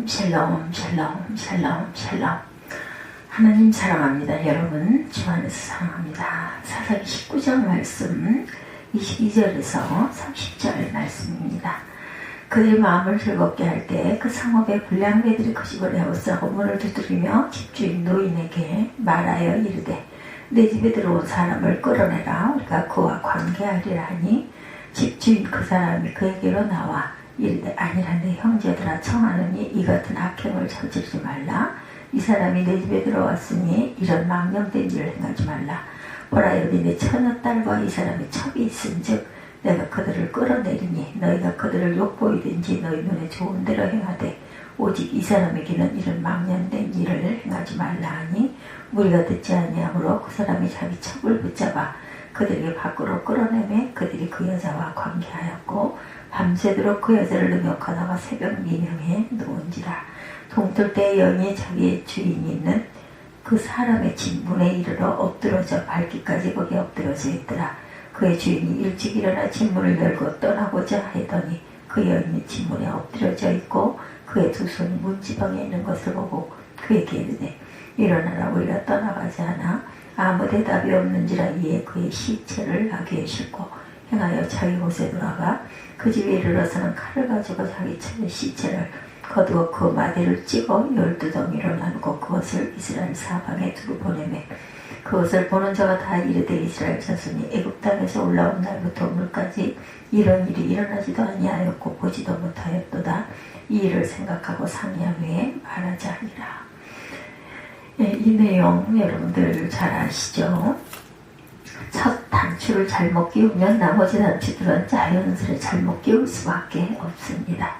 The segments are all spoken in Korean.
샬롬 샬롬 샬롬 샬롬. 하나님 사랑합니다. 여러분 주 안에서 사랑합니다. 사사기 19장 말씀 22절에서 30절 말씀입니다. 그들이 마음을 즐겁게 할 때 그 상업에 불량배들이 그 집을 에워싸고 문을 두드리며 집주인 노인에게 말하여 이르되 내 집에 들어온 사람을 끌어내라. 우리가 그와 관계하리라 하니 집주인 그 사람이 그에게로 나와 이르되 아니라 내 형제들아 청하노니 이 같은 악행을 저지르지 말라. 이 사람이 내 집에 들어왔으니 이런 망령된 일을 행하지 말라. 보라 여기 내 처녀딸과 이 사람이 첩이 있은즉 내가 그들을 끌어내리니 너희가 그들을 욕보이든지 너희 눈에 좋은 대로 행하되 오직 이 사람에게는 이런 망령된 일을 행하지 말라 하니 무리가 듣지 아니하므로 그 사람이 자기 첩을 붙잡아 그들에게 밖으로 끌어내매 그들이 그 여자와 관계하였고 밤새도록 그 여자를 능욕하다가 새벽 4명에 누운지라. 동틀 때 여인이 자기의 주인이 있는 그 사람의 집 문에 이르러 엎드러져 밟기까지 거기 엎드러져 있더라. 그의 주인이 일찍 일어나 집 문을 열고 떠나고자 하더니 그 여인이 집 문에 엎드러져 있고 그의 두 손이 문지방에 있는 것을 보고 그에게 이르되 일어나라 우리가 떠나가지 않아. 아무 대답이 없는지라. 이에 그의 시체를 나귀에 싣고 행하여 자기 곳에 돌아가 그 집에 이르러서는 칼을 가지고 자기 처녀 시체를 거두어 그 마디를 찍어 12덩이로 나누고 그것을 이스라엘 사방에 두루 보내매 그것을 보는 자가 다 이르되 이스라엘 자손이 애굽 땅에서 올라온 날부터 오늘까지 이런 일이 일어나지도 아니하였고 보지도 못하였도다. 이 일을 생각하고 상의한 후에 말하자 하니라. 이 내용 여러분들 잘 아시죠? 첫 단추를 잘못 끼우면 나머지 단추들은 자연스레 잘못 끼울 수밖에 없습니다.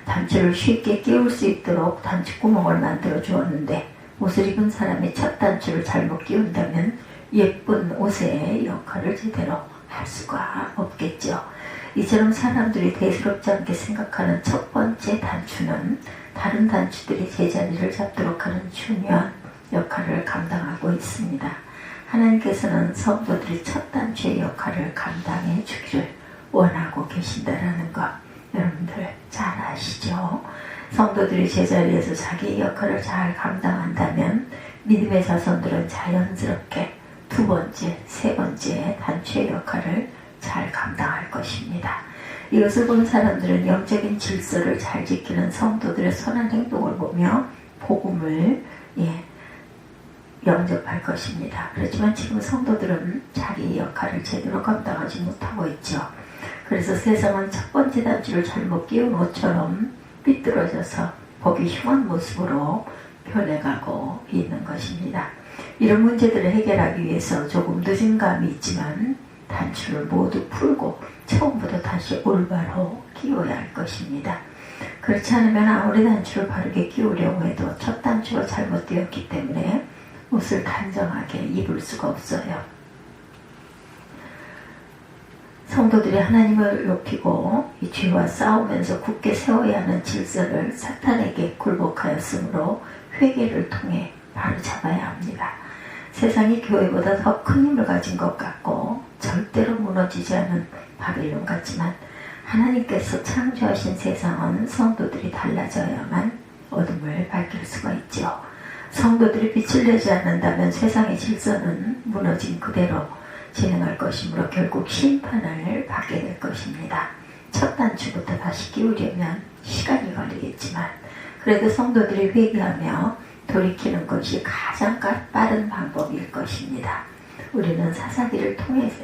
단추를 쉽게 끼울 수 있도록 단추구멍을 만들어 주었는데 옷을 입은 사람이 첫 단추를 잘못 끼운다면 예쁜 옷의 역할을 제대로 할 수가 없겠죠. 이처럼 사람들이 대수롭지 않게 생각하는 첫 번째 단추는 다른 단추들이 제자리를 잡도록 하는 중요한 역할을 감당하고 있습니다. 하나님께서는 성도들이 첫 단추의 역할을 감당해 주기를 원하고 계신다라는 것 여러분들 잘 아시죠? 성도들이 제자리에서 자기 역할을 잘 감당한다면 믿음의 자손들은 자연스럽게 두 번째, 세 번째 단추의 역할을 잘 감당할 것입니다. 이것을 본 사람들은 영적인 질서를 잘 지키는 성도들의 선한 행동을 보며 복음을 영접할 것입니다. 그렇지만 지금 성도들은 자기 역할을 제대로 감당하지 못하고 있죠. 그래서 세상은 첫 번째 단추를 잘못 끼운 옷처럼 삐뚤어져서 보기 흉한 모습으로 변해가고 있는 것입니다. 이런 문제들을 해결하기 위해서 조금 늦은 감이 있지만 단추를 모두 풀고 처음부터 다시 올바로 끼워야 할 것입니다. 그렇지 않으면 아무리 단추를 바르게 끼우려고 해도 첫 단추가 잘못되었기 때문에 옷을 단정하게 입을 수가 없어요. 성도들이 하나님을 높이고 이 죄와 싸우면서 굳게 세워야 하는 질서를 사탄에게 굴복하였으므로 회개를 통해 바로잡아야 합니다. 세상이 교회보다 더 큰 힘을 가진 것 같고 절대로 무너지지 않은 바벨론 같지만 하나님께서 창조하신 세상은 성도들이 달라져야만 어둠을 밝힐 수가 있죠. 성도들이 빛을 내지 않는다면 세상의 질서는 무너진 그대로 진행할 것이므로 결국 심판을 받게 될 것입니다. 첫 단추부터 다시 끼우려면 시간이 걸리겠지만 그래도 성도들이 회개하며 돌이키는 것이 가장 빠른 방법일 것입니다. 우리는 사사기를 통해서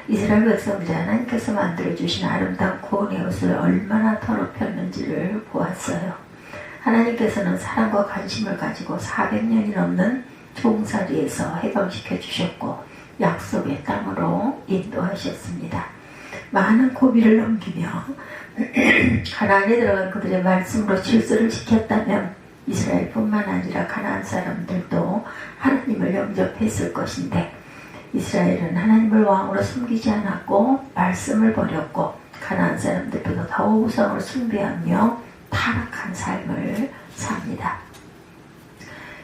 이스라엘 백성들이 하나님께서 만들어주신 아름다운 구원의 옷을 얼마나 더럽혔는지를 보았어요. 하나님께서는 사랑과 관심을 가지고 400년이 넘는 종살이에서 해방시켜 주셨고 약속의 땅으로 인도하셨습니다. 많은 고비를 넘기며 가나안에 들어간 그들의 말씀으로 질서를 지켰다면 이스라엘뿐만 아니라 가나안 사람들도 하나님을 영접했을 것인데 이스라엘은 하나님을 왕으로 섬기지 않았고 말씀을 버렸고 가나안 사람들보다 더 우상을 숭배하며 타락한 삶을 삽니다.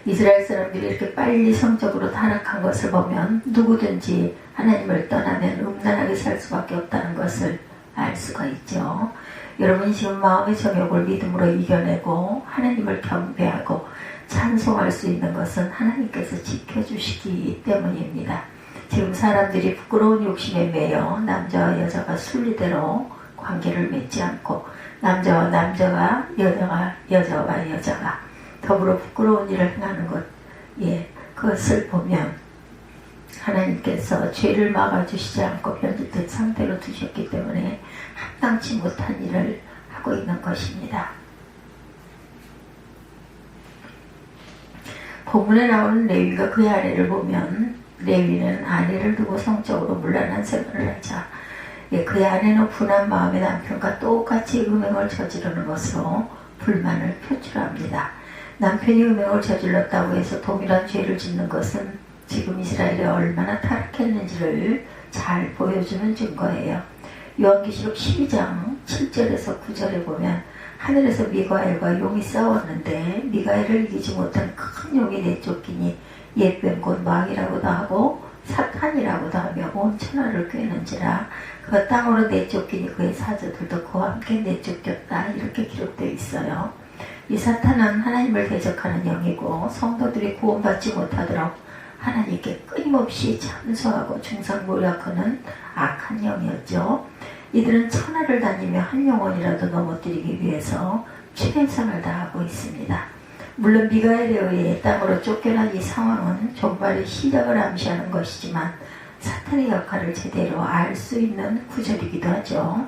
이스라엘 사람들이 이렇게 빨리 성적으로 타락한 것을 보면 누구든지 하나님을 떠나면 음란하게 살 수밖에 없다는 것을 알 수가 있죠. 여러분이 지금 마음의 정욕을 믿음으로 이겨내고 하나님을 경배하고 찬송할 수 있는 것은 하나님께서 지켜주시기 때문입니다. 지금 사람들이 부끄러운 욕심에 매여 남자와 여자가 순리대로 관계를 맺지 않고 남자와 남자가 여자와 여자가 더불어 부끄러운 일을 행하는 것, 그것을 보면 하나님께서 죄를 막아주시지 않고 변질된 상태로 두셨기 때문에 합당치 못한 일을 하고 있는 것입니다. 본문에 나오는 레위가 그의 아내를 보면 레위는 아내를 두고 성적으로 문란한 생활을 하자 그의 아내는 분한 마음의 남편과 똑같이 음행을 저지르는 것으로 불만을 표출합니다. 남편이 음행을 저질렀다고 해서 동일한 죄를 짓는 것은 지금 이스라엘이 얼마나 타락했는지를 잘 보여주는 증거예요. 요한계시록 12장 7절에서 9절에 보면 하늘에서 미가엘과 용이 싸웠는데 미가엘을 이기지 못한 큰 용이 내쫓기니 옛뱀 곧 마귀라고도 하고 사탄이라고도 하며 온 천하를 꿰는지라 그가 땅으로 내쫓기니 그의 사자들도 그와 함께 내쫓겼다. 이렇게 기록되어 있어요. 이 사탄은 하나님을 대적하는 영이고 성도들이 구원받지 못하도록 하나님께 끊임없이 참소하고 중상모략하는 악한 영이었죠. 이들은 천하를 다니며 한 영혼이라도 넘어뜨리기 위해서 최선을 다하고 있습니다. 물론 미가엘에 의해 땅으로 쫓겨난 이 상황은 종말의 시작을 암시하는 것이지만 사탄의 역할을 제대로 알 수 있는 구절이기도 하죠.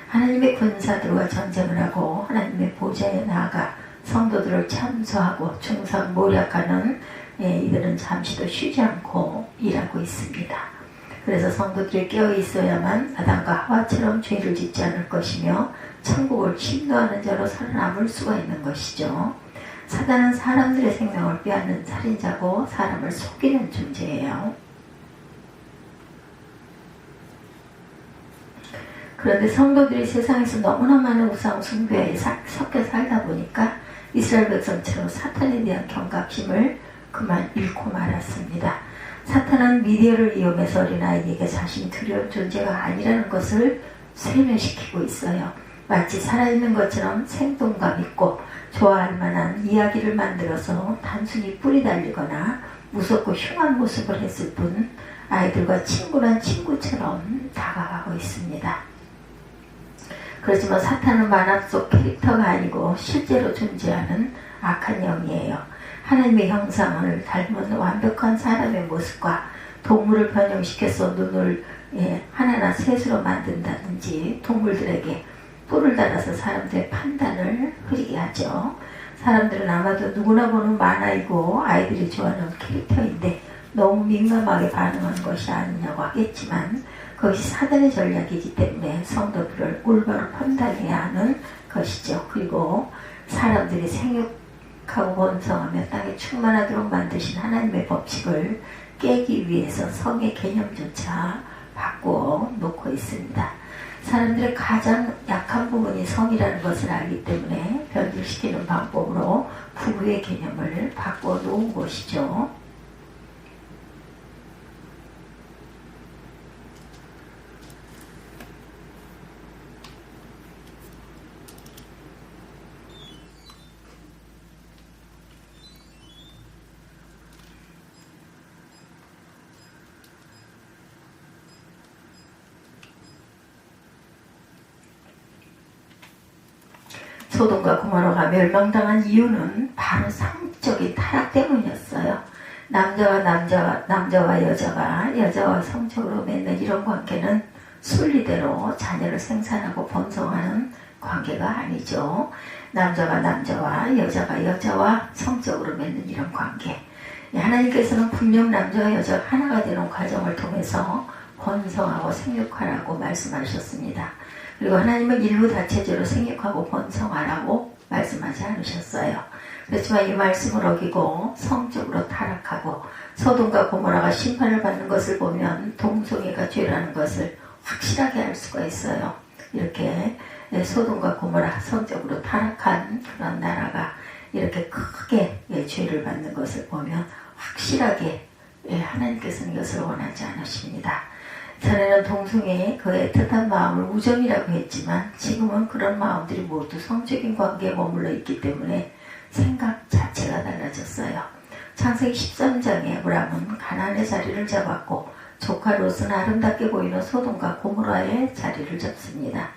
하나님의 군사들과 전쟁을 하고 하나님의 보좌에 나아가 성도들을 참소하고 중상모략하는 이들은 잠시도 쉬지 않고 일하고 있습니다. 그래서 성도들이 깨어있어야만 아담과 하와처럼 죄를 짓지 않을 것이며 천국을 침노하는 자로 살아남을 수가 있는 것이죠. 사단은 사람들의 생명을 빼앗는 살인자고 사람을 속이는 존재예요. 그런데 성도들이 세상에서 너무나 많은 우상 숭배에 섞여 살다 보니까 이스라엘 백성처럼 사탄에 대한 경각심을 그만 잃고 말았습니다. 사탄은 미디어를 이용해서 어린아이에게 자신이 두려운 존재가 아니라는 것을 세뇌시키고 있어요. 마치 살아있는 것처럼 생동감 있고 좋아할 만한 이야기를 만들어서 단순히 뿌리 달리거나 무섭고 흉한 모습을 했을 뿐 아이들과 친구란 친구처럼 다가가고 있습니다. 그렇지만 사탄은 만화 속 캐릭터가 아니고 실제로 존재하는 악한 영이에요. 하나님의 형상을 닮은 완벽한 사람의 모습과 동물을 변형시켜서 눈을 하나나 셋으로 만든다든지 동물들에게 뿔을 달아서 사람들의 판단을 흐리게 하죠. 사람들은 아마도 누구나 보는 만화이고 아이들이 좋아하는 캐릭터인데 너무 민감하게 반응한 것이 아니냐고 하겠지만 그것이 사단의 전략이기 때문에 성도들을 올바로 판단해야 하는 것이죠. 그리고 사람들이 생육하고 번성하며 땅에 충만하도록 만드신 하나님의 법칙을 깨기 위해서 성의 개념조차 바꾸어 놓고 있습니다. 사람들의 가장 약한 부분이 성이라는 것을 알기 때문에 변질시키는 방법으로 부부의 개념을 바꾸어 놓은 것이죠. 소돔과 고모라가 멸망당한 이유는 바로 성적인 타락 때문이었어요. 남자와 여자와 성적으로 맺는 이런 관계는 순리대로 자녀를 생산하고 번성하는 관계가 아니죠. 남자와 여자와 성적으로 맺는 이런 관계. 하나님께서는 분명 남자와 여자가 하나가 되는 과정을 통해서 번성하고 생육하라고 말씀하셨습니다. 그리고 하나님은 인류 다체제로 생육하고 번성하라고 말씀하지 않으셨어요. 그렇지만 이 말씀을 어기고 성적으로 타락하고 소돔과 고모라가 심판을 받는 것을 보면 동성애가 죄라는 것을 확실하게 알 수가 있어요. 이렇게 소돔과 고모라 성적으로 타락한 그런 나라가 이렇게 크게 죄를 받는 것을 보면 확실하게 하나님께서는 이것을 원하지 않으십니다. 전에는 동성애의 그 애틋한 마음을 우정이라고 했지만 지금은 그런 마음들이 모두 성적인 관계에 머물러 있기 때문에 생각 자체가 달라졌어요. 창세기 13장에 아브라함은 가나안의 자리를 잡았고 조카 롯은 아름답게 보이는 소돔과 고모라의 자리를 잡습니다.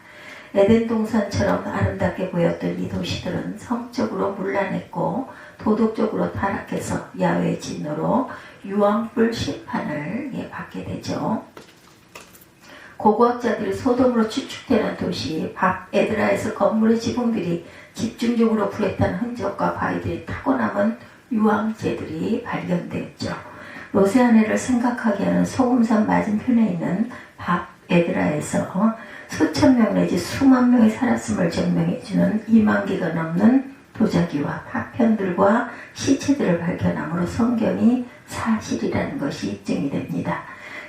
에덴 동산처럼 아름답게 보였던 이 도시들은 성적으로 문란했고 도덕적으로 타락해서 야훼의 진노로 유황불 심판을 받게 되죠. 고고학자들이 소돔으로 추측되는 도시 에드라에서 건물의 지붕들이 집중적으로 불했다는 흔적과 바위들이 타고 남은 유황재들이 발견되었죠. 롯의 아내를 생각하게 하는 소금산 맞은편에 있는 에드라에서 수천 명 내지 수만 명이 살았음을 증명해주는 2만 개가 넘는 도자기와 파편들과 시체들을 발견함으로 성경이 사실이라는 것이 입증이 됩니다.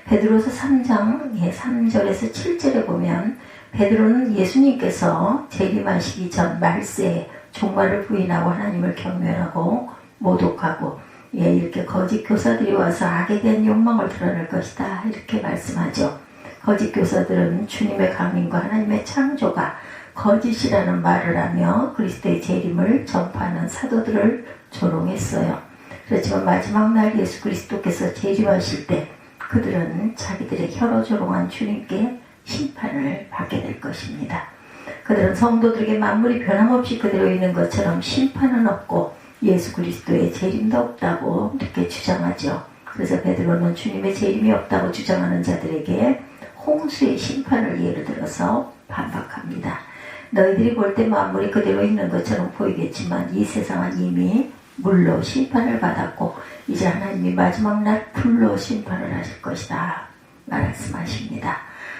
베드로서 3장 3절에서 7절에 보면 베드로는 예수님께서 재림하시기 전 말세에 종말을 부인하고 하나님을 경멸하고 모독하고 이렇게 거짓 교사들이 와서 악에 대한 욕망을 드러낼 것이다 이렇게 말씀하죠. 거짓 교사들은 주님의 강림과 하나님의 창조가 거짓이라는 말을 하며 그리스도의 재림을 전파하는 사도들을 조롱했어요. 그렇지만 마지막 날 예수 그리스도께서 재림하실 때 그들은 자기들의 혀로 조롱한 주님께 심판을 받게 될 것입니다. 그들은 성도들에게 만물이 변함없이 그대로 있는 것처럼 심판은 없고 예수 그리스도의 재림도 없다고 이렇게 주장하죠. 그래서 베드로는 주님의 재림이 없다고 주장하는 자들에게 홍수의 심판을 예를 들어서 반박합니다. 너희들이 볼 때 만물이 그대로 있는 것처럼 보이겠지만 이 세상은 이미 물로 심판을 받았고 이제 하나님이 마지막 날 불로 심판을 하실 것이다 말씀하십니다.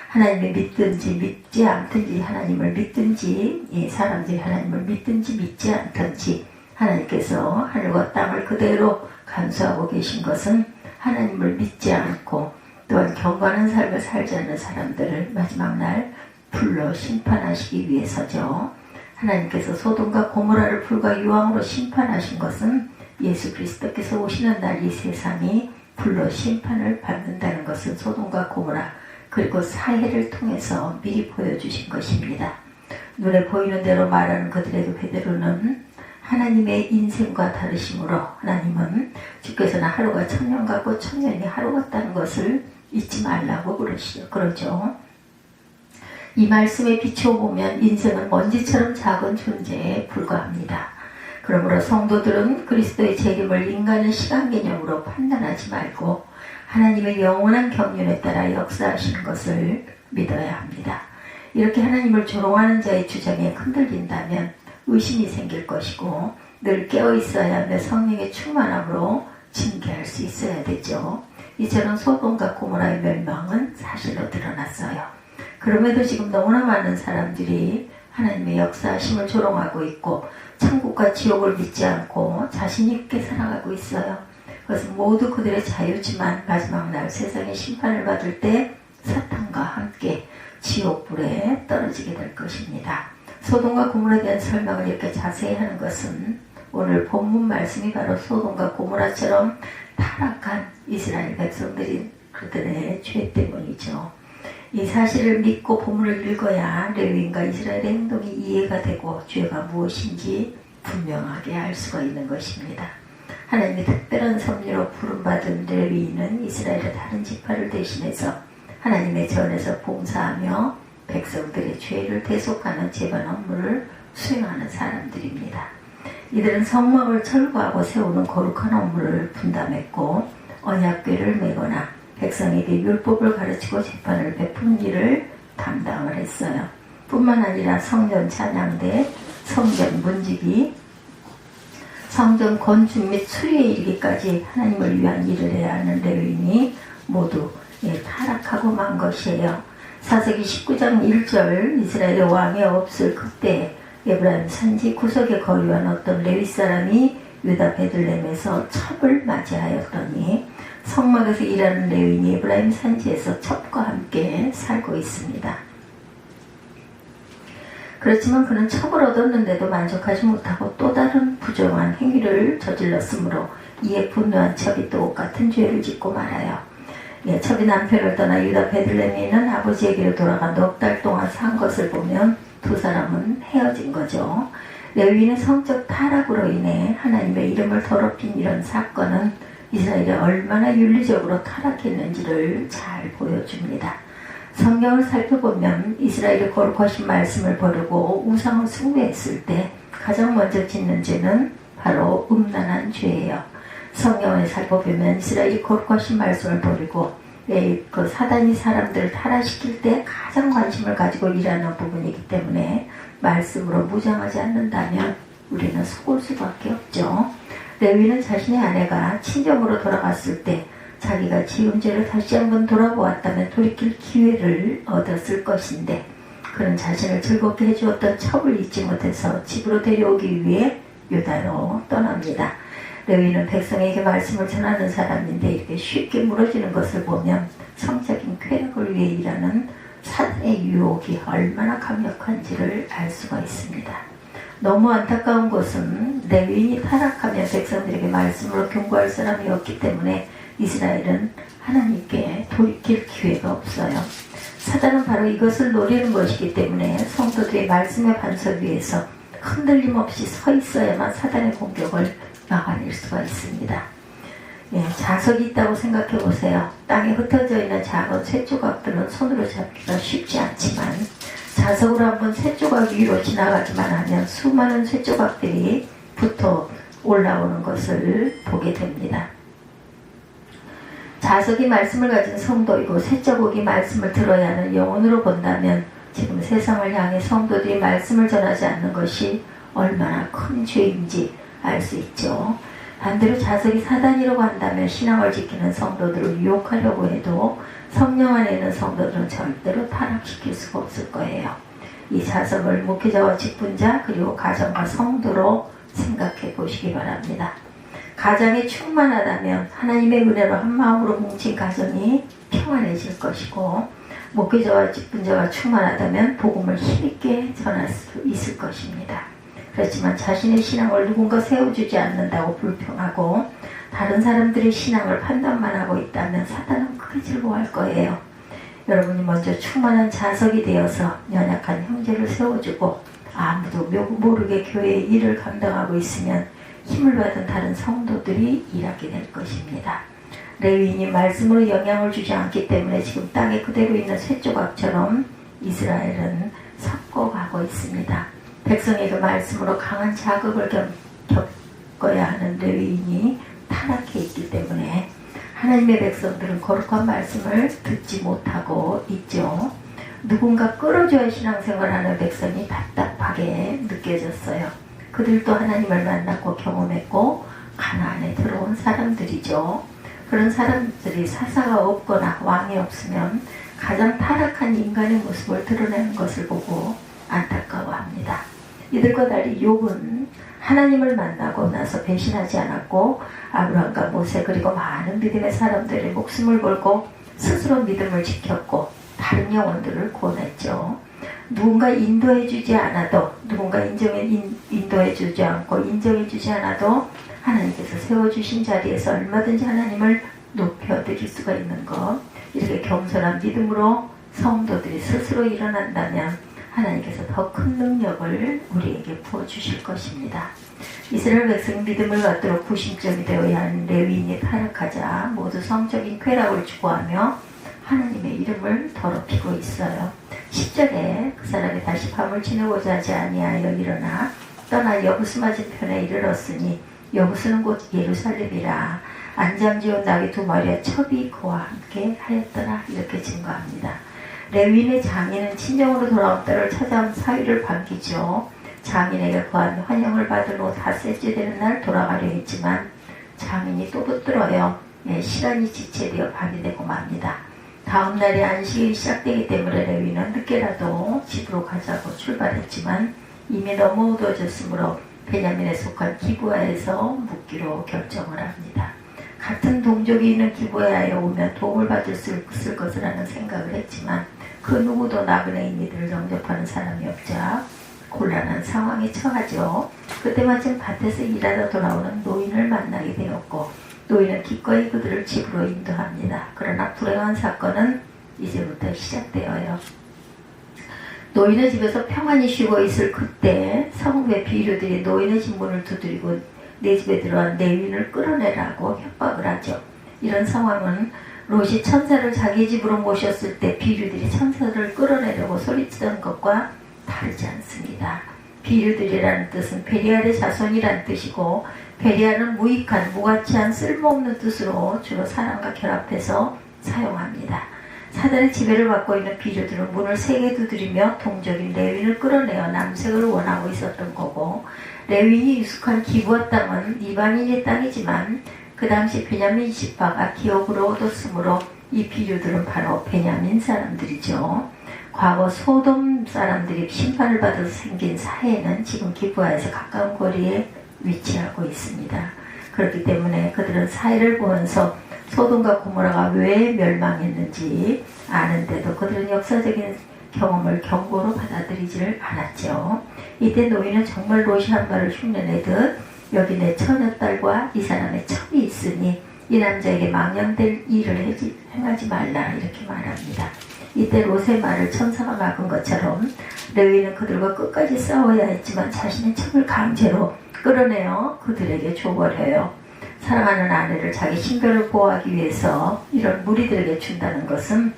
하나님을 믿든지 믿지 않든지 하나님을 믿든지 사람들이 하나님을 믿든지 믿지 않든지 하나님께서 하늘과 땅을 그대로 간수하고 계신 것은 하나님을 믿지 않고 또한 경건한 삶을 살지 않는 사람들을 마지막 날 불로 심판하시기 위해서죠. 하나님께서 소돔과 고모라를 불과 유황으로 심판하신 것은 예수 그리스도께서 오시는 날 이 세상이 불로 심판을 받는다는 것은 소돔과 고모라 그리고 사해를 통해서 미리 보여주신 것입니다. 눈에 보이는 대로 말하는 그들에게 베드로는 하나님의 인생과 다르심으로 하나님은 주께서는 하루가 천년 같고 천년이 하루 같다는 것을 잊지 말라고 그러죠. 이 말씀에 비춰보면 인생은 먼지처럼 작은 존재에 불과합니다. 그러므로 성도들은 그리스도의 재림을 인간의 시간 개념으로 판단하지 말고 하나님의 영원한 경륜에 따라 역사하시는 것을 믿어야 합니다. 이렇게 하나님을 조롱하는 자의 주장에 흔들린다면 의심이 생길 것이고 늘 깨어있어야 하며 성령의 충만함으로 징계할 수 있어야 되죠. 이처럼 소돔과 고모라의 멸망은 사실로 드러났어요. 그럼에도 지금 너무나 많은 사람들이 하나님의 역사하심을 조롱하고 있고 천국과 지옥을 믿지 않고 자신 있게 살아가고 있어요. 그것은 모두 그들의 자유지만 마지막 날 세상의 심판을 받을 때 사탄과 함께 지옥불에 떨어지게 될 것입니다. 소돔과 고모라에 대한 설명을 이렇게 자세히 하는 것은 오늘 본문 말씀이 바로 소돔과 고모라처럼 타락한 이스라엘 백성들이 그들의 죄 때문이죠. 이 사실을 믿고 본문을 읽어야 레위인과 이스라엘의 행동이 이해가 되고 죄가 무엇인지 분명하게 알 수가 있는 것입니다. 하나님의 특별한 섭리로 부름받은 레위인은 이스라엘의 다른 지파를 대신해서 하나님의 전에서 봉사하며 백성들의 죄를 대속하는 제반 업무를 수행하는 사람들입니다. 이들은 성막을 철거하고 세우는 거룩한 업무를 분담했고 언약궤를 메거나 백성에게 율법을 가르치고 재판을 베푸는 일을 담당을 했어요. 뿐만 아니라 성전 찬양대, 성전 문지기, 성전 건축 및 수리에 이르기까지 하나님을 위한 일을 해야 하는 레위인이 모두 타락하고 만 것이에요. 사사기 19장 1절 이스라엘의 왕이 없을 그때 에브라임 산지 구석에 거류한 어떤 레위 사람이 유다 베들레헴에서 첩을 맞이하였더니 성막에서 일하는 레위인이 에브라임 산지에서 첩과 함께 살고 있습니다. 그렇지만 그는 첩을 얻었는데도 만족하지 못하고 또 다른 부정한 행위를 저질렀으므로 이에 분노한 첩이 똑같은 죄를 짓고 말아요. 첩이 남편을 떠나 유다 베들레헴에 있는 아버지에게로 돌아가 넉 달 동안 산 것을 보면 두 사람은 헤어진 거죠. 레위인의 성적 타락으로 인해 하나님의 이름을 더럽힌 이런 사건은 이스라엘이 얼마나 윤리적으로 타락했는지를 잘 보여줍니다. 성경을 살펴보면 이스라엘이 거룩하신 말씀을 버리고 우상을 숭배했을 때 가장 먼저 짓는 죄는 바로 음란한 죄예요. 성경을 살펴보면 이스라엘이 거룩하신 말씀을 버리고 그 사단이 사람들을 타락시킬 때 가장 관심을 가지고 일하는 부분이기 때문에 말씀으로 무장하지 않는다면 우리는 속을 수밖에 없죠. 레위는 자신의 아내가 친정으로 돌아갔을 때 자기가 지은 죄를 다시 한번 돌아보았다면 돌이킬 기회를 얻었을 것인데 그는 자신을 즐겁게 해주었던 첩을 잊지 못해서 집으로 데려오기 위해 유다로 떠납니다. 레위는 백성에게 말씀을 전하는 사람인데 이렇게 쉽게 무너지는 것을 보면 성적인 쾌락을 위해 일하는 사단의 유혹이 얼마나 강력한지를 알 수가 있습니다. 너무 안타까운 것은 레위인이 타락하면 백성들에게 말씀으로 경고할 사람이 없기 때문에 이스라엘은 하나님께 돌이킬 기회가 없어요. 사단은 바로 이것을 노리는 것이기 때문에 성도들의 말씀의 반석 위에서 흔들림 없이 서 있어야만 사단의 공격을 막아낼 수가 있습니다. 자석이 있다고 생각해 보세요. 땅에 흩어져 있는 작은 쇳조각들은 손으로 잡기가 쉽지 않지만 자석으로 한번 쇳조각 위로 지나가기만 하면 수많은 쇳조각들이 붙어 올라오는 것을 보게 됩니다. 자석이 말씀을 가진 성도이고 쇳조각이 말씀을 들어야 하는 영혼으로 본다면 지금 세상을 향해 성도들이 말씀을 전하지 않는 것이 얼마나 큰 죄인지 알 수 있죠. 반대로 자석이 사단이라고 한다면 신앙을 지키는 성도들을 유혹하려고 해도 성령 안에 있는 성도들은 절대로 타락시킬 수가 없을 거예요. 이 자석을 목회자와 직분자 그리고 가정과 성도로 생각해 보시기 바랍니다. 가정이 충만하다면 하나님의 은혜로 한마음으로 뭉친 가정이 평안해질 것이고 목회자와 직분자가 충만하다면 복음을 힘있게 전할 수 있을 것입니다. 그렇지만 자신의 신앙을 누군가 세워주지 않는다고 불평하고 다른 사람들의 신앙을 판단만 하고 있다면 사단은 크게 즐거워할 거예요. 여러분이 먼저 충만한 자석이 되어서 연약한 형제를 세워주고 아무도 모르게 교회의 일을 감당하고 있으면 힘을 받은 다른 성도들이 일하게 될 것입니다. 레위인이 말씀으로 영향을 주지 않기 때문에 지금 땅에 그대로 있는 쇳조각처럼 이스라엘은 섞어가고 있습니다. 백성에게 말씀으로 강한 자극을 겪어야 하는 레위인이 타락해 있기 때문에 하나님의 백성들은 거룩한 말씀을 듣지 못하고 있죠. 누군가 끌어줘야 신앙생활하는 백성이 답답하게 느껴졌어요. 그들도 하나님을 만났고 경험했고 가나안에 들어온 사람들이죠. 그런 사람들이 사사가 없거나 왕이 없으면 가장 타락한 인간의 모습을 드러내는 것을 보고 안타까워합니다. 이들과 달리 욥은 하나님을 만나고 나서 배신하지 않았고 아브라함과 모세 그리고 많은 믿음의 사람들의 목숨을 걸고 스스로 믿음을 지켰고 다른 영혼들을 구원했죠. 누군가 인도해주지 않아도 누군가 인도해주지 않고 인정해주지 않아도 하나님께서 세워주신 자리에서 얼마든지 하나님을 높여드릴 수가 있는 것, 이렇게 겸손한 믿음으로 성도들이 스스로 일어난다면 하나님께서 더 큰 능력을 우리에게 부어주실 것입니다. 이스라엘 백성이 믿음을 갖도록 구심점이 되어야 하는 레위인이 타락하자 모두 성적인 쾌락을 추구하며 하나님의 이름을 더럽히고 있어요. 10절에 그 사람이 다시 밤을 지내고자 하지 아니하여 일어나 떠나 여부스 맞은편에 이르렀으니 여부스는 곧 예루살렘이라. 안장지온 나귀 2마리와 첩이 그와 함께 하였더라. 이렇게 증거합니다. 레위인의 장인은 친정으로 돌아온 딸을 찾아온 사위를 반기죠. 장인에게 구한 환영을 받은 후 닷새째 되는 날 돌아가려 했지만 장인이 또 붙들어요. 시간이 지체되어 밤이 되고 맙니다. 다음 날에 안식이 시작되기 때문에 레위는 늦게라도 집으로 가자고 출발했지만 이미 너무 어두워졌으므로 베냐민에 속한 기브아에서 묵기로 결정을 합니다. 같은 동족이 있는 기브아에 오면 도움을 받을 수 있을 것이라는 생각을 했지만 그 누구도 나그네인 이들을 영접하는 사람이 없자 곤란한 상황에 처하죠. 그때 마침 밭에서 일하다 돌아오는 노인을 만나게 되었고 노인은 기꺼이 그들을 집으로 인도합니다. 그러나 불행한 사건은 이제부터 시작되어요. 노인의 집에서 평안히 쉬고 있을 그때 성읍의 비류들이 노인의 집 문을 두드리고 내 집에 들어간 레위인을 끌어내라고 협박을 하죠. 이런 상황은 롯이 천사를 자기 집으로 모셨을 때 비류들이 천사를 끌어내려고 소리치던 것과 다르지 않습니다. 비류들이라는 뜻은 베리알의 자손이란 뜻이고, 베리알은 무익한, 무가치한, 쓸모없는 뜻으로 주로 사람과 결합해서 사용합니다. 사단의 지배를 받고 있는 비류들은 문을 세게 두드리며 동족인 레위인을 끌어내어 남색을 원하고 있었던 거고, 레위인이 유숙한 기브아 땅은 이방인의 땅이지만 그 당시 베냐민 지파가 기업으로 얻었으므로 이 비류들은 바로 베냐민 사람들이죠. 과거 소돔 사람들이 심판을 받아서 생긴 사해는 지금 기브아에서 가까운 거리에 위치하고 있습니다. 그렇기 때문에 그들은 사해를 보면서 소돔과 고모라가 왜 멸망했는지 아는데도 그들은 역사적인 경험을 경고로 받아들이지를 않았죠. 이때 노인은 정말 롯이 한 말을 흉내내듯 여기 내 처녀딸과 이 사람의 첩이 있으니 이 남자에게 망령될 일을 행하지 말라 이렇게 말합니다. 이때 롯의 말을 천사가 막은 것처럼 레위는 그들과 끝까지 싸워야 했지만 자신의 첩을 강제로 끌어내어 그들에게 줘버려요. 사랑하는 아내를 자기 신변을 보호하기 위해서 이런 무리들에게 준다는 것은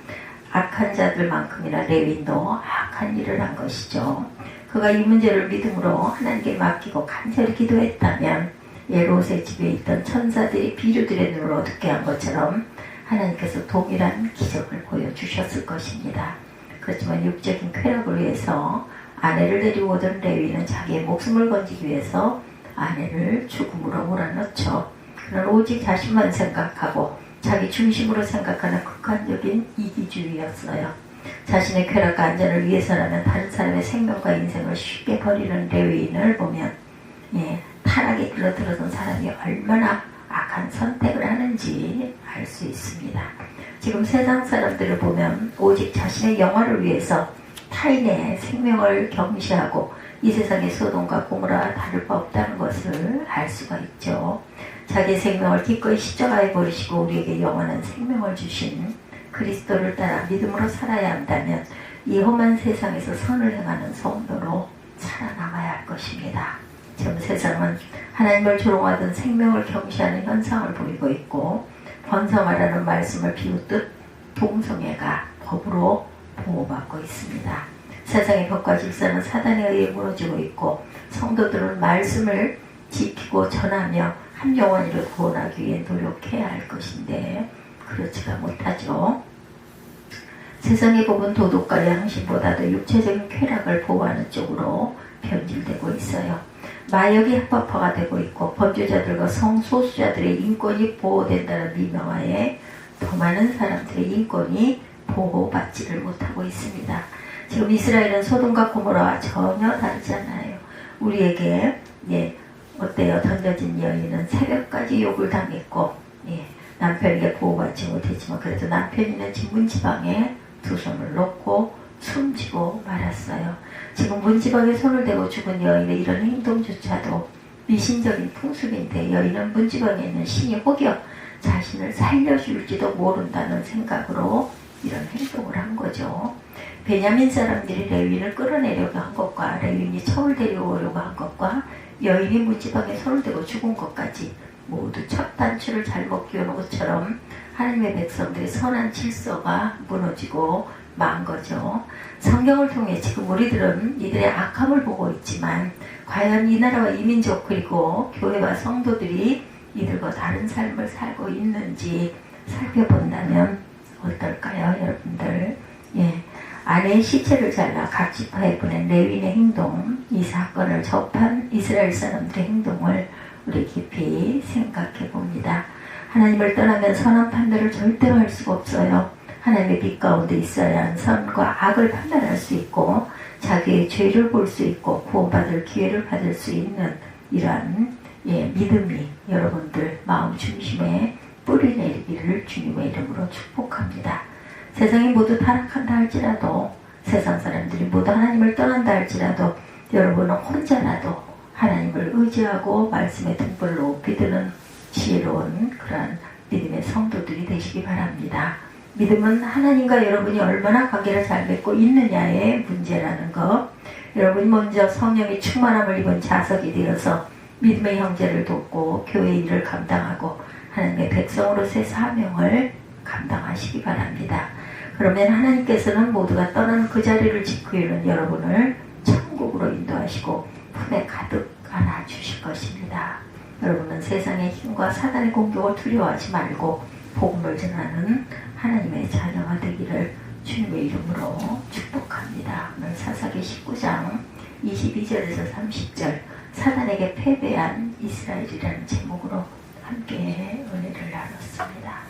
악한 자들만큼이나 레위인도 악한 일을 한 것이죠. 그가 이 문제를 믿음으로 하나님께 맡기고 간절히 기도했다면 롯의 집에 있던 천사들이 비류들의 눈을 어둡게 한 것처럼 하나님께서 동일한 기적을 보여주셨을 것입니다. 그렇지만 육적인 쾌락을 위해서 아내를 데리고 오던 레위는 자기의 목숨을 건지기 위해서 아내를 죽음으로 몰아넣죠. 그는 오직 자신만 생각하고 자기 중심으로 생각하는 극단적인 이기주의였어요. 자신의 쾌락과 안전을 위해서라면 다른 사람의 생명과 인생을 쉽게 버리는 레위인을 보면 타락에 끌어들어선 사람이 얼마나 악한 선택을 하는지 알 수 있습니다. 지금 세상 사람들을 보면 오직 자신의 영화를 위해서 타인의 생명을 경시하고 이 세상의 소돔과 고모라와 다를 바 없다는 것을 알 수가 있죠. 자기의 생명을 기꺼이 십자가에 버리시고 우리에게 영원한 생명을 주신 그리스도를 따라 믿음으로 살아야 한다면 이 험한 세상에서 선을 행하는 성도로 살아남아야 할 것입니다. 지금 세상은 하나님을 조롱하던 생명을 경시하는 현상을 보이고 있고, 번성하라는 말씀을 비웃듯 동성애가 법으로 보호받고 있습니다. 세상의 법과 질서는 사단에 의해 무너지고 있고, 성도들은 말씀을 지키고 전하며 한 영혼을 구원하기 위해 노력해야 할 것인데 그렇지가 못하죠. 세상의 법은 도덕과 양심보다도 육체적인 쾌락을 보호하는 쪽으로 변질되고 있어요. 마약이 합법화가 되고 있고 범죄자들과 성소수자들의 인권이 보호된다는 미명하에 더 많은 사람들의 인권이 보호받지를 못하고 있습니다. 지금 이스라엘은 소돔과 고모라와 전혀 다르지 않아요. 우리에게 어때요? 던져진 여인은 새벽까지 욕을 당했고 남편에게 보호받지 못했지만 그래도 남편이는 집 문지방에 두 손을 놓고 숨지고 말았어요. 지금 문지방에 손을 대고 죽은 여인의 이런 행동조차도 미신적인 풍습인데 여인은 문지방에 있는 신이 혹여 자신을 살려줄지도 모른다는 생각으로 이런 행동을 한 거죠. 베냐민 사람들이 레위인을 끌어내려고 한 것과 레위인이 첩을 데려오려고 한 것과 여인이 문지방에 손을 대고 죽은 것까지 모두 첫 단추를 잘못 끼워놓은 것처럼 하나님의 백성들의 선한 질서가 무너지고 만 거죠. 성경을 통해 지금 우리들은 이들의 악함을 보고 있지만 과연 이 나라와 이 민족 그리고 교회와 성도들이 이들과 다른 삶을 살고 있는지 살펴본다면 어떨까요, 여러분들? 아내의 시체를 잘라 각 지파에 보낸 레위인의 행동, 이 사건을 접한 이스라엘 사람들의 행동을 우리 깊이 생각해 봅니다. 하나님을 떠나면 선한 판단을 절대로 할 수가 없어요. 하나님의 빛 가운데 있어야 선과 악을 판단할 수 있고 자기의 죄를 볼 수 있고 구원받을 기회를 받을 수 있는 이러한 믿음이 여러분들 마음 중심에 뿌리 내리기를 주님의 이름으로 축복합니다. 세상이 모두 타락한다 할지라도 세상 사람들이 모두 하나님을 떠난다 할지라도 여러분은 혼자라도 하나님을 의지하고 말씀의 등불로 높이 드는 지혜로운 그러한 믿음의 성도들이 되시기 바랍니다. 믿음은 하나님과 여러분이 얼마나 관계를 잘 맺고 있느냐의 문제라는 것. 여러분이 먼저 성령의 충만함을 입은 자석이 되어서 믿음의 형제를 돕고 교회 일을 감당하고 하나님의 백성으로서의 사명을 감당하시기 바랍니다. 그러면 하나님께서는 모두가 떠나는 그 자리를 짓고 있는 여러분을 천국으로 인도하시고 품에 가득 안아주실 것입니다. 여러분은 세상의 힘과 사단의 공격을 두려워하지 말고 복음을 전하는 하나님의 자녀가 되기를 주님의 이름으로 축복합니다. 오늘 사사기 19장 22절에서 30절 사단에게 패배한 이스라엘이라는 제목으로 함께 은혜를 나눴습니다.